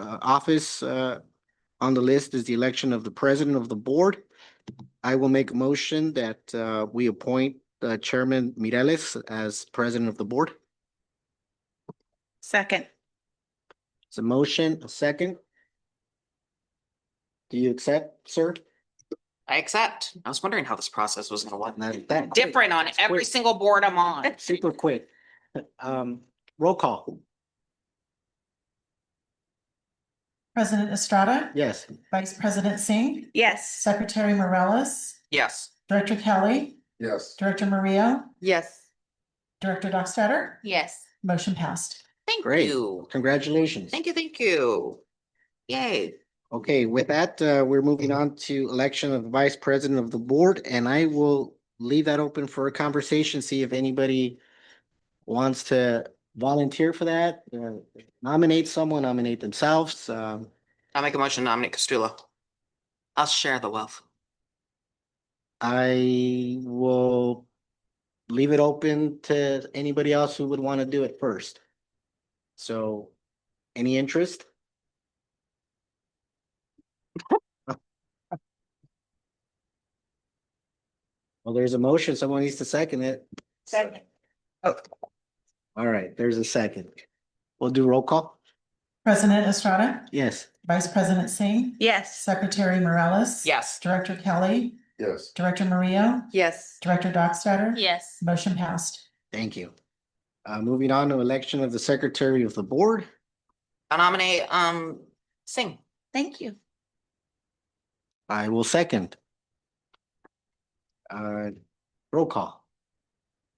office on the list is the election of the president of the board. I will make a motion that we appoint Chairman Mireles as president of the board. Second. It's a motion, a second. Do you accept, sir? I accept. I was wondering how this process was going to work. That quick. Different on every quick. single board I'm on. Super quick. Roll call. President Estrada, Yes. Vice President Singh, Yes. Secretary Morales, Yes. Director Kelly, Yes. Director Murillo, Yes. Director Dockstader. Yes. Motion passed. Thank Great. you. Congratulations. Thank you. Yay. Okay, with that, we're moving on to election of vice president of the board, and I will leave that open for a conversation, see if anybody wants to volunteer for that, nominate someone, nominate themselves. I'll make a motion to nominate Costello. I'll share the wealth. I will leave it open to anybody else who would want to do it first. So, any interest? Well, there's a motion. Someone needs to second it. Second. Oh. All right, there's a second. We'll do roll call. President Estrada, Yes. Vice President Singh, Yes. Secretary Morales. Yes. Director Kelly, Yes. Director Murillo, Yes. Director Dockstader. Yes. Motion passed. Thank you. Moving on to election of the secretary of the board. I'll nominate Singh. Thank you. I will second. Roll call.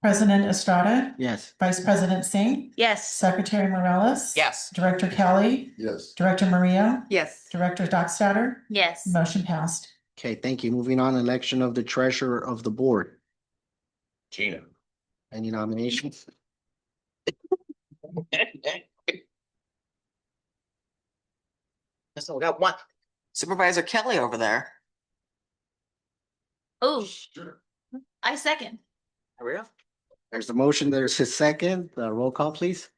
President Estrada, Yes. Vice President Singh, Yes. Secretary Morales. Yes. Director Kelly, Yes. Director Murillo, Yes. Director Dockstader. Yes. Motion passed. Okay, thank you. Moving on, election of the treasurer of the board. Gina. Any nominations? So we got one. Supervisor Kelly over there. Oh, I second. There we go. There's the motion. There's his second. Roll call, please.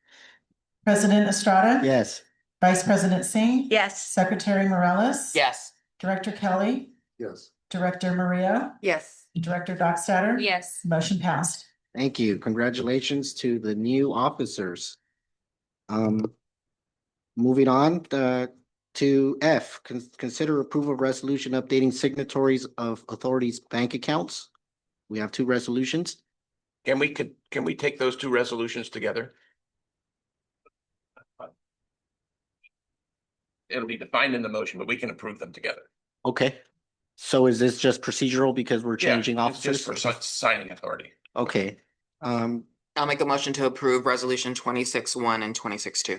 President Estrada? Yes. Vice President Singh? Yes. Secretary Morales? Yes. Director Kelly? Yes. Director Maria? Yes. Director Dockstader? Yes. Motion passed. Thank you. Congratulations to the new officers. Moving on, to F, consider approval of resolution updating signatories of authorities' bank accounts. We have two resolutions. Can we take those two resolutions together? It'll be defined in the motion, but we can approve them together. Okay. So is this just procedural because we're changing Yeah, it's just officers? for signing authority. Okay. I'll make a motion to approve resolution 26-1 and 26-2.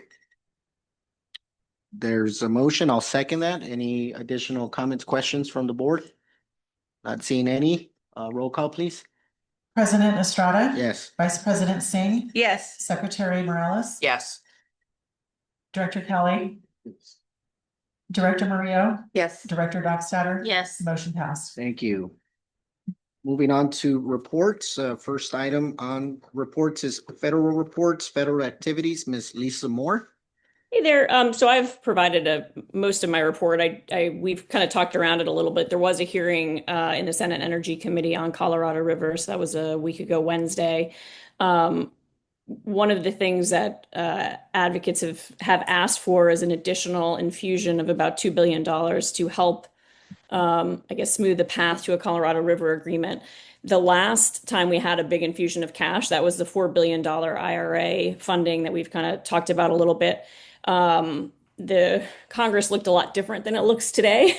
There's a motion. I'll second that. Any additional comments, questions from the board? Not seeing any. Roll call, please. President Estrada? Yes. Vice President Singh? Yes. Secretary Morales? Yes. Director Kelly? Director Maria? Yes. Director Dockstader? Yes. Motion passed. Thank you. Moving on to reports. First item on reports is federal reports, federal activities. Ms. Lisa Moore. Hey there. So I've provided most of my report. We've kind of talked around it a little bit. There was a hearing in the Senate Energy Committee on Colorado River. So that was a week ago Wednesday. One of the things that advocates have asked for is an additional infusion of about $2 billion to help, I guess, smooth the path to a Colorado River agreement. The last time we had a big infusion of cash, that was the $4 billion IRA funding that we've kind of talked about a little bit. The Congress looked a lot different than it looks today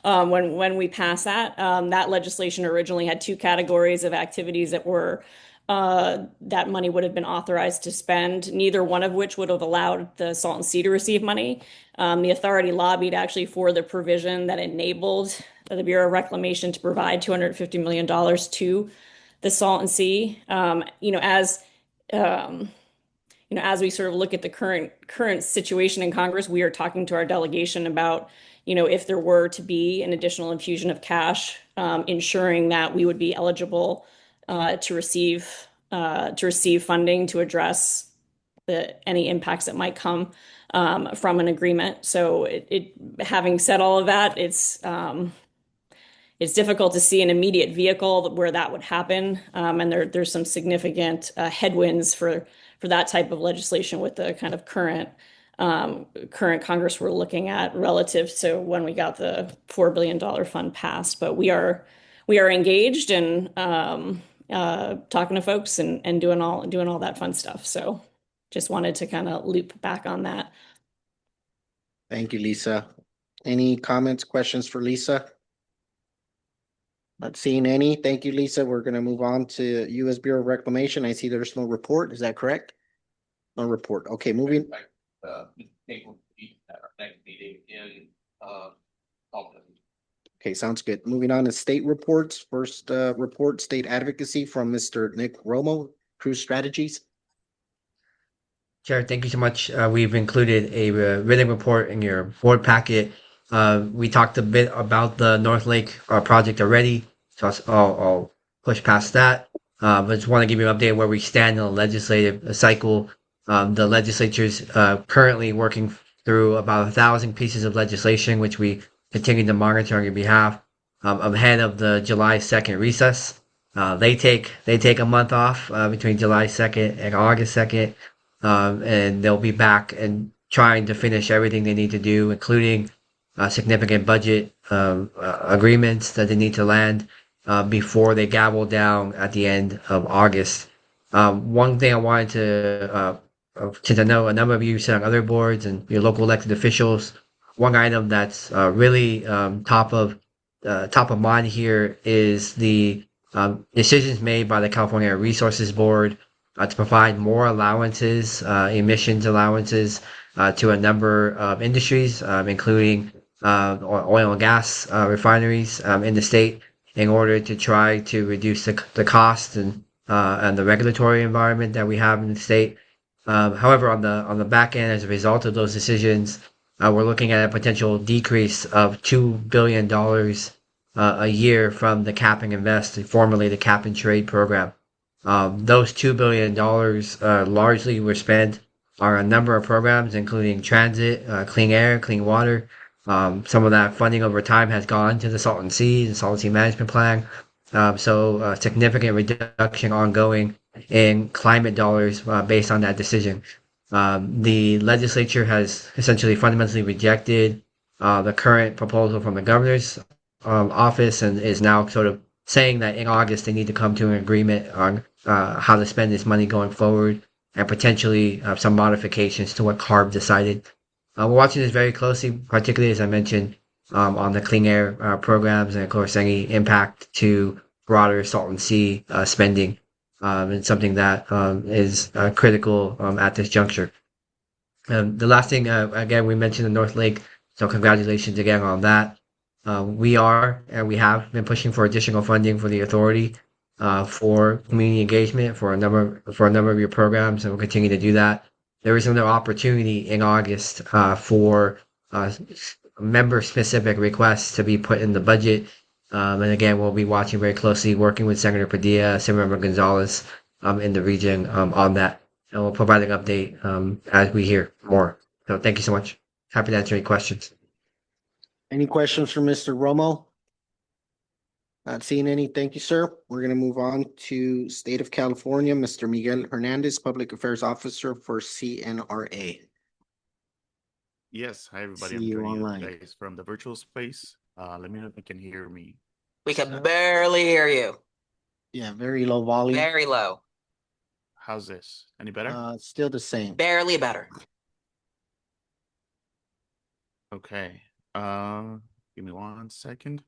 when we passed that. That legislation originally had two categories of activities that were that money would have been authorized to spend, neither one of which would have allowed the Salton Sea to receive money. The authority lobbied actually for the provision that enabled the Bureau of Reclamation to provide $250 million to the Salton Sea. As we sort of look at the current situation in Congress, we are talking to our delegation about, if there were to be an additional infusion of cash, ensuring that we would be eligible to receive funding to address any impacts that might come from an agreement. So having said all of that, it's difficult to see an immediate vehicle where that would happen, and there's some significant headwinds for that type of legislation with the kind of current Congress we're looking at relative to when we got the $4 billion fund passed. But we are engaged and talking to folks and doing all that fun stuff. So just wanted to kind of loop back on that. Thank you, Lisa. Any comments, questions for Lisa? Not seeing any. Thank you, Lisa. We're going to move on to U.S. Bureau of Reclamation. I see there's no report. Is that correct? No report. Okay, moving. At our next meeting in Salton. Okay, sounds good. Moving on to state reports. First report, state advocacy from Mr. Nick Romo, Cruise Strategies. Chair, thank you so much. We've included a written report in your board packet. We talked a bit about the North Lake project already, so I'll push past that. But just want to give you an update where we stand in the legislative cycle. The legislature's currently working through about 1,000 pieces of legislation, which we continue to monitor on your behalf ahead of the July 2nd recess. They take a month off between July 2nd and August 2nd, and they'll be back and trying to finish everything they need to do, including significant budget agreements that they need to land before they gavel down at the end of August. One thing I wanted to know, a number of you sit on other boards and your local elected officials. One item that's really top of mind here is the decisions made by the California Air Resources Board to provide more allowances, emissions allowances to a number of industries, including oil and gas refineries in the state, in order to try to reduce the cost and the regulatory environment that we have in the state. However, on the back end, as a result of those decisions, we're looking at a potential decrease of $2 billion a year from the Cap and Invest, formerly the Cap and Trade program. Those $2 billion largely were spent are a number of programs, including transit, clean air, clean water. Some of that funding over time has gone to the Salton Sea, the Salton Sea Management Plan. So a significant reduction ongoing in climate dollars based on that decision. The legislature has essentially fundamentally rejected the current proposal from the governor's office and is now sort of saying that in August they need to come to an agreement on how to spend this money going forward and potentially some modifications to what CARB decided. We're watching this very closely, particularly as I mentioned on the clean air programs and of course any impact to broader Salton Sea spending. And something that is critical at this juncture. The last thing, again, we mentioned the North Lake, so congratulations again on that. We are and we have been pushing for additional funding for the authority for community engagement for a number of your programs, and we'll continue to do that. There is another opportunity in August for member-specific requests to be put in the budget. And again, we'll be watching very closely, working with Senator Padilla, Senator Gonzalez in the region on that. And we'll provide an update as we hear more. So thank you so much. Happy to answer any questions. Any questions for Mr. Romo? Not seeing any. Thank you, sir. We're going to move on to State of California, Mr. Miguel Hernandez, Public Affairs Officer for CNRA. Yes, hi everybody. See I'm you joining you online. guys from the virtual space. Let me know if you can hear me. We can barely hear you. Yeah, very low volume. Very low. How's this? Any better? Still the same. Barely better. Okay. Give me 1 second.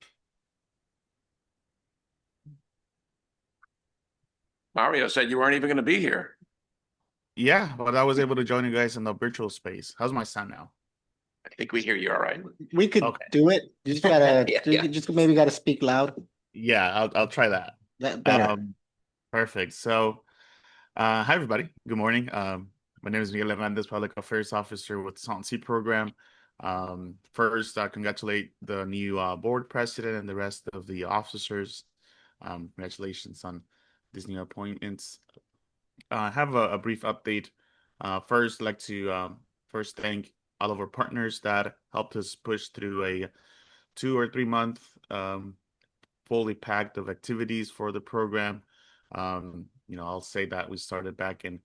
Mario said you weren't even going to be here. Yeah, but I was able to join you guys in the virtual space. How's my sound now? I think we hear you all right. We could Okay. do it. You just gotta, Yeah. you just maybe gotta speak loud. Yeah, I'll try that. That better. Perfect. So, hi everybody. Good morning. My name is Miguel Hernandez, Public Affairs Officer with the Salton Sea Program. First, congratulate the new board president and the rest of the officers. Congratulations on these new appointments. I have a brief update. First, I'd like to first thank all of our partners that helped us push through a 2 or 3 month fully packed of activities for the program. I'll say that we started back in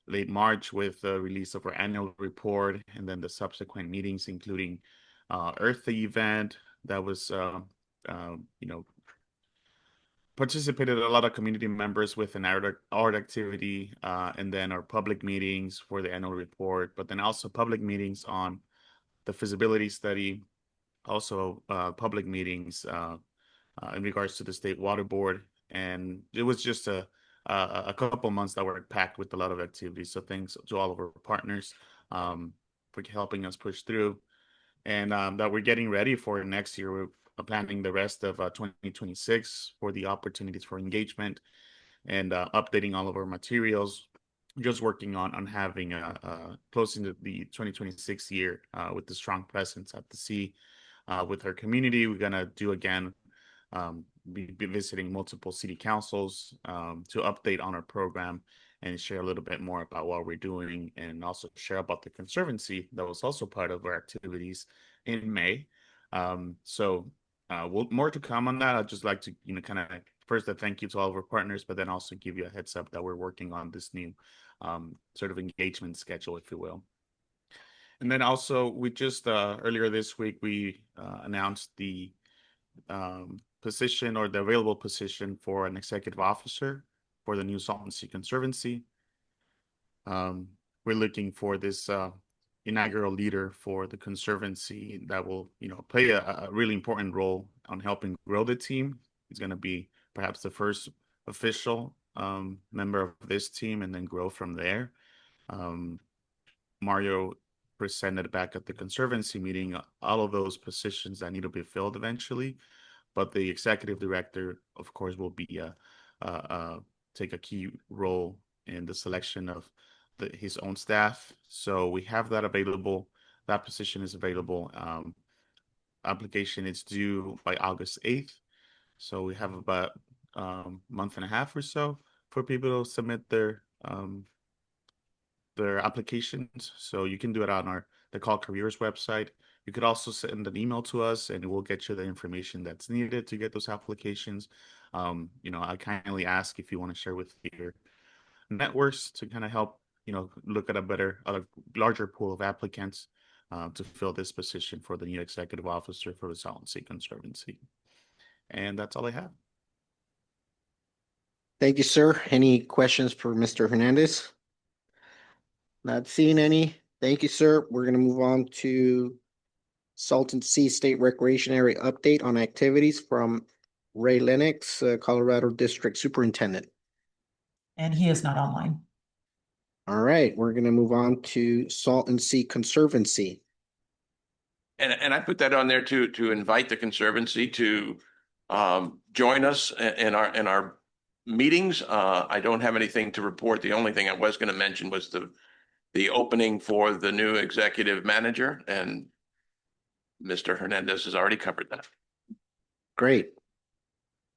late March with the release of our annual report and then the subsequent meetings, including Earth Day event that was, participated a lot of community members with an art activity, and then our public meetings for the annual report, but then also public meetings on the feasibility study, also public meetings in regards to the State Water Board. And it was just a couple months that were packed with a lot of activities. So thanks to all of our partners for helping us push through, and that we're getting ready for next year. We're planning the rest of 2026 for the opportunities for engagement and updating all of our materials. Just working on having closing the 2026 year with the strong presence at the sea with our community. We're gonna do again be visiting multiple city councils to update on our program and share a little bit more about what we're doing, and also share about the Conservancy that was also part of our activities in May. More to come on that. I'd just like to, kind of first a thank you to all of our partners, but then also give you a heads up that we're working on this new sort of engagement schedule, if you will. And then also we just earlier this week, we announced the position or the available position for an executive officer for the new Salton Sea Conservancy. We're looking for this inaugural leader for the Conservancy that will, play a really important role on helping grow the team. He's going to be perhaps the first official member of this team and then grow from there. Mario presented back at the Conservancy meeting all of those positions that need to be filled eventually, but the executive director, of course, will be take a key role in the selection of his own staff. So we have that available. That position is available. Application is due by August 8th. So we have about a month and a half or so for people to submit their their applications. So you can do it on the Call Careers website. You could also send an email to us and we'll get you the information that's needed to get those applications. I kindly ask if you want to share with your networks to kind of help, look at a larger pool of applicants to fill this position for the new executive officer for the Salton Sea Conservancy. And that's all I have. Thank you, sir. Any questions for Mr. Hernandez? Not seeing any. Thank you, sir. We're gonna move on to Salton Sea State Recreation Area update on activities from Ray Lennox, Colorado District Superintendent. And he is not online. All right, we're gonna move on to Salton Sea Conservancy. And I put that on there to invite the Conservancy to join us in our meetings. I don't have anything to report. The only thing I was going to mention was the opening for the new executive manager, and Mr. Hernandez has already covered that. Great.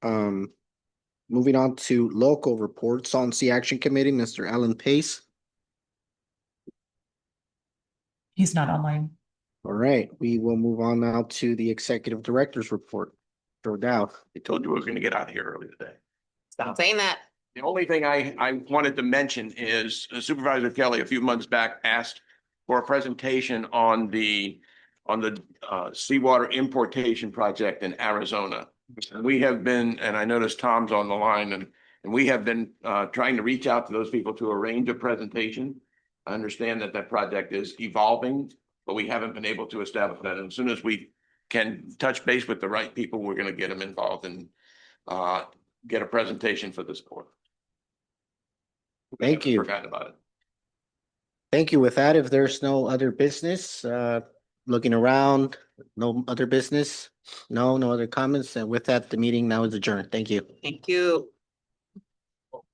Moving on to local reports, Salton Sea Action Committee, Mr. Alan Pace. He's not online. All right, we will move on now to the Executive Director's report. Joe Dow. I told you we were going to get out of here early today. Stop saying that. The only thing I wanted to mention is Supervisor Kelly a few months back asked for a presentation on the seawater importation project in Arizona. And we have been, and I noticed Tom's on the line, and we have been trying to reach out to those people to arrange a presentation. I understand that project is evolving, but we haven't been able to establish that. And as soon as we can touch base with the right people, we're going to get them involved and get a presentation for this board. Thank you. Forgotten about it. Thank you. With that, if there's no other business, looking around, no other business, no other comments. And with that, the meeting now is adjourned. Thank you. Thank you.